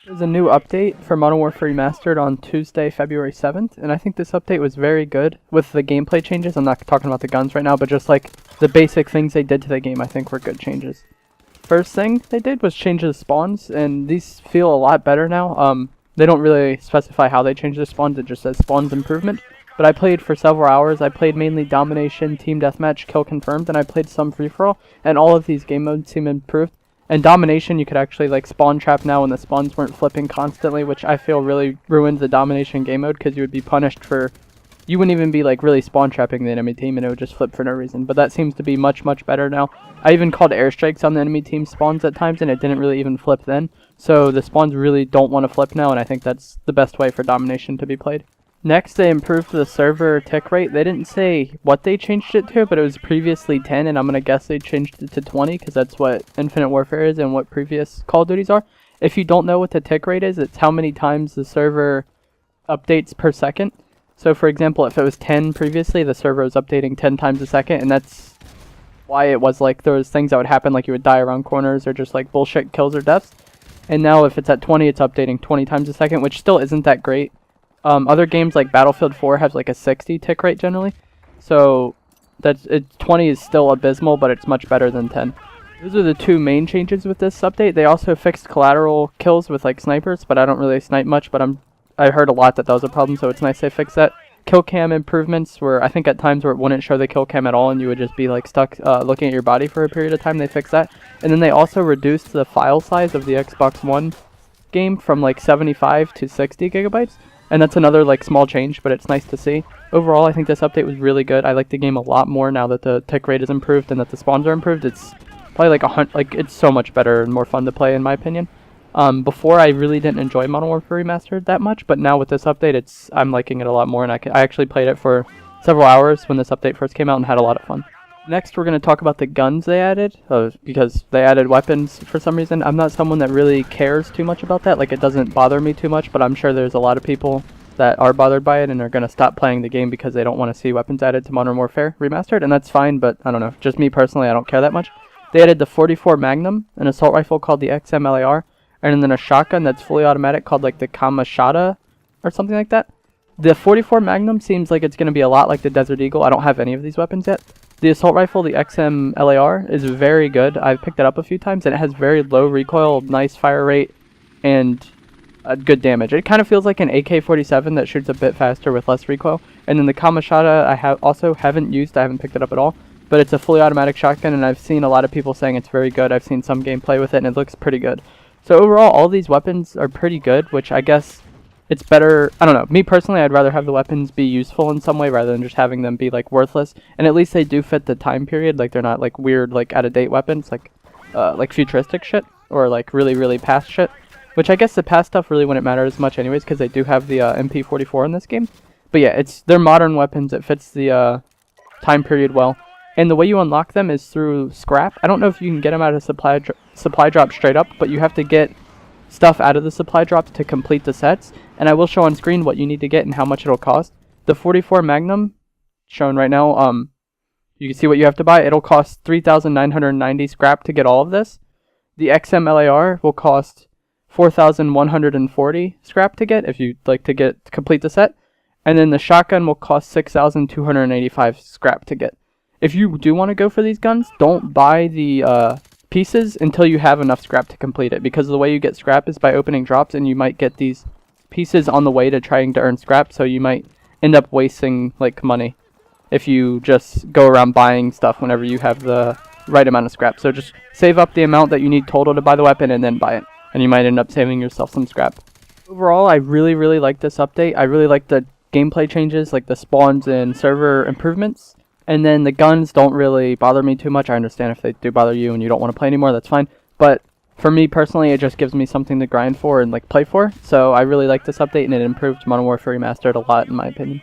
There's a new update for Modern Warfare Remastered on Tuesday, February 7th, and I think this update was very good with the gameplay changes. I'm not talking about the guns right now, but just like the basic things they did to the game I think were good changes. First thing they did was change the spawns, and these feel a lot better now. They don't really specify how they changed the spawns, it just says spawns improvement. But I played for several hours. I played mainly Domination, Team Deathmatch, Kill Confirmed, and I played some Free-For-All, and all of these game modes seem improved. And Domination, you could actually like spawn trap now when the spawns weren't flipping constantly, which I feel really ruined the Domination game mode, because you would be punished for... You wouldn't even be like really spawn trapping the enemy team, and it would just flip for no reason. But that seems to be much, much better now. I even called airstrikes on the enemy team spawns at times, and it didn't really even flip then. So the spawns really don't want to flip now, and I think that's the best way for Domination to be played. Next, they improved the server tick rate. They didn't say what they changed it to, but it was previously 10, and I'm going to guess they changed it to 20, because that's what Infinite Warfare is and what previous Call of Duties are. If you don't know what the tick rate is, it's how many times the server updates per second. So for example, if it was 10 previously, the server was updating 10 times a second, and that's why it was like there was things that would happen, like you would die around corners or just like bullshit kills or deaths. And now if it's at 20, it's updating 20 times a second, which still isn't that great. Other games like Battlefield 4 have like a 60 tick rate generally, so 20 is still abysmal, but it's much better than 10. Those are the two main changes with this update. They also fixed collateral kills with like snipers, but I don't really snipe much, but I heard a lot that was a problem, so it's nice they fixed that. Kill cam improvements were, I think at times where it wouldn't show the kill cam at all and you would just be like stuck looking at your body for a period of time. They fixed that. And then they also reduced the file size of the Xbox One game from like 75 to 60 gigabytes. And that's another like small change, but it's nice to see. Overall, I think this update was really good. I like the game a lot more now that the tick rate is improved and that the spawns are improved. It's probably like it's so much better and more fun to play in my opinion. Before I really didn't enjoy Modern Warfare Remastered that much, but now with this update, I'm liking it a lot more, and I actually played it for several hours when this update first came out and had a lot of fun. Next, we're going to talk about the guns they added, because they added weapons for some reason. I'm not someone that really cares too much about that, like it doesn't bother me too much, but I'm sure there's a lot of people that are bothered by it and are going to stop playing the game because they don't want to see weapons added to Modern Warfare Remastered, and that's fine, but I don't know, just me personally, I don't care that much. They added the 44 Magnum, an assault rifle called the XMLAR, and then a shotgun that's fully automatic called like the Kamashata or something like that. The 44 Magnum seems like it's going to be a lot like the Desert Eagle. I don't have any of these weapons yet. The assault rifle, the XMLAR, is very good. I've picked it up a few times, and it has very low recoil, nice fire rate, and good damage. It kind of feels like an AK-47 that shoots a bit faster with less recoil. And then the Kamashata I also haven't used. I haven't picked it up at all. But it's a fully automatic shotgun, and I've seen a lot of people saying it's very good. I've seen some gameplay with it, and it looks pretty good. So overall, all these weapons are pretty good, which I guess it's better. I don't know. Me personally, I'd rather have the weapons be useful in some way rather than just having them be like worthless. And at least they do fit the time period. Like they're not like weird, like out of date weapons, like futuristic shit or like really, really past shit. Which I guess the past stuff really wouldn't matter as much anyways, because they do have the MP44 in this game. But yeah, they're modern weapons. It fits the time period well. And the way you unlock them is through scrap. I don't know if you can get them out of supply drop straight up, but you have to get stuff out of the supply drops to complete the sets. And I will show on screen what you need to get and how much it'll cost. The 44 Magnum, shown right now, you can see what you have to buy. It'll cost 3,990 scrap to get all of this. The XMLAR will cost 4,140 scrap to get if you'd like to complete the set. And then the shotgun will cost 6,285 scrap to get. If you do want to go for these guns, don't buy the pieces until you have enough scrap to complete it, because the way you get scrap is by opening drops, and you might get these pieces on the way to trying to earn scrap, so you might end up wasting like money if you just go around buying stuff whenever you have the right amount of scrap. So just save up the amount that you need total to buy the weapon and then buy it, and you might end up saving yourself some scrap. Overall, I really, really like this update. I really like the gameplay changes, like the spawns and server improvements. And then the guns don't really bother me too much. I understand if they do bother you and you don't want to play anymore, that's fine. But for me personally, it just gives me something to grind for and like play for. So I really like this update, and it improved Modern Warfare Remastered a lot in my opinion.